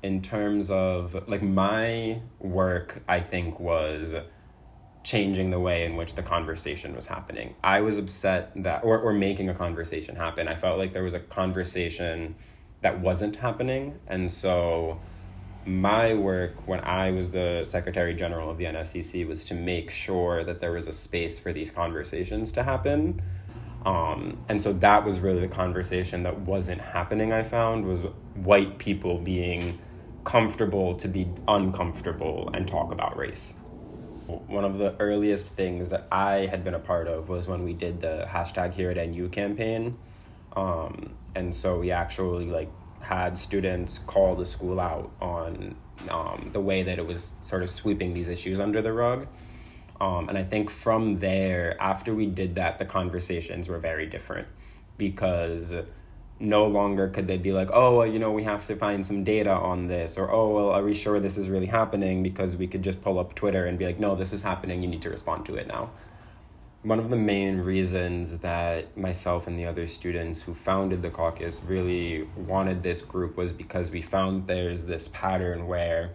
in terms of, like, my work, I think, was changing the way in which the conversation was happening. I was upset that, or making a conversation happen. I felt like there was a conversation that wasn't happening. And so my work when I was the Secretary General of the NSCC was to make sure that there was a space for these conversations to happen. And so that was really the conversation that wasn't happening, I found, was white people being comfortable to be uncomfortable and talk about race. One of the earliest things that I had been a part of was when we did the #HereAtNU campaign. And so we actually had students call the school out on the way that it was sort of sweeping these issues under the rug. And I think from there, after we did that, the conversations were very different, because no longer could they be like, oh, well, we have to find some data on this, or, oh, well, are we sure this is really happening? Because we could just pull up Twitter and be like, no, this is happening, you need to respond to it now. One of the main reasons that myself and the other students who founded the caucus really wanted this group was because we found there's this pattern where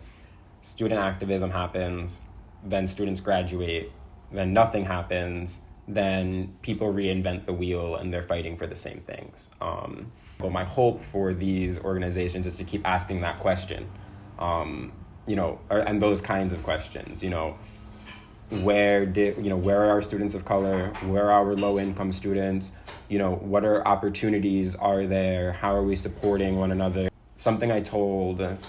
student activism happens, then students graduate, then nothing happens, then people reinvent the wheel and they're fighting for the same things. But my hope for these organizations is to keep asking that question, and those kinds of questions, where are our students of color? Where are our low-income students? What opportunities are there? How are we supporting one another? Something I told, it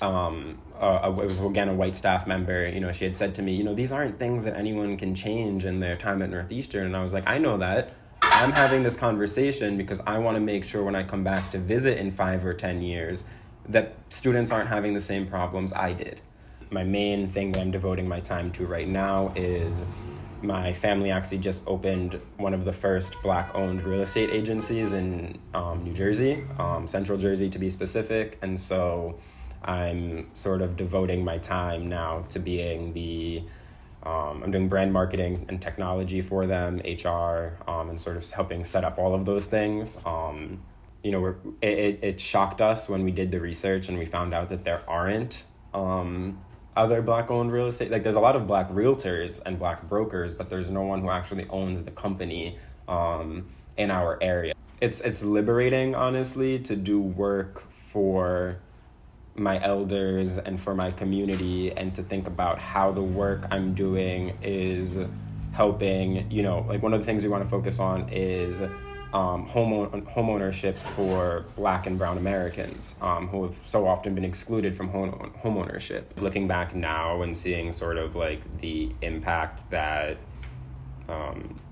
was again a white staff member, she had said to me, these aren't things that anyone can change in their time at Northeastern. And I was like, I know that. I'm having this conversation because I want to make sure when I come back to visit in 5 or 10 years that students aren't having the same problems I did. My main thing that I'm devoting my time to right now is my family actually just opened one of the first Black-owned real estate agencies in New Jersey, Central Jersey to be specific. And so I'm sort of devoting my time now to being I'm doing brand marketing and technology for them, HR, and sort of helping set up all of those things. It shocked us when we did the research and we found out that there aren't other Black-owned real estate. There's a lot of Black realtors and Black brokers, but there's no one who actually owns the company in our area. It's liberating, honestly, to do work for my elders and for my community, and to think about how the work I'm doing is helping. One of the things we want to focus on is homeownership for Black and Brown Americans who have so often been excluded from homeownership. Looking back now and seeing sort of the impact that the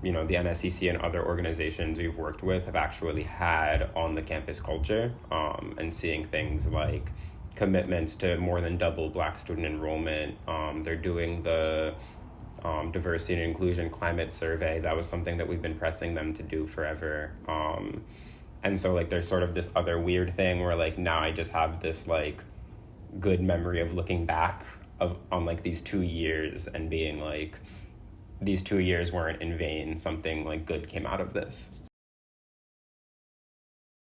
NSCC and other organizations we've worked with have actually had on the campus culture, and seeing things like commitments to more than double Black student enrollment. They're doing the diversity and inclusion climate survey. That was something that we've been pressing them to do forever. And so there's sort of this other weird thing where now I just have this good memory of looking back on these 2 years and being these 2 years weren't in vain. Something good came out of this.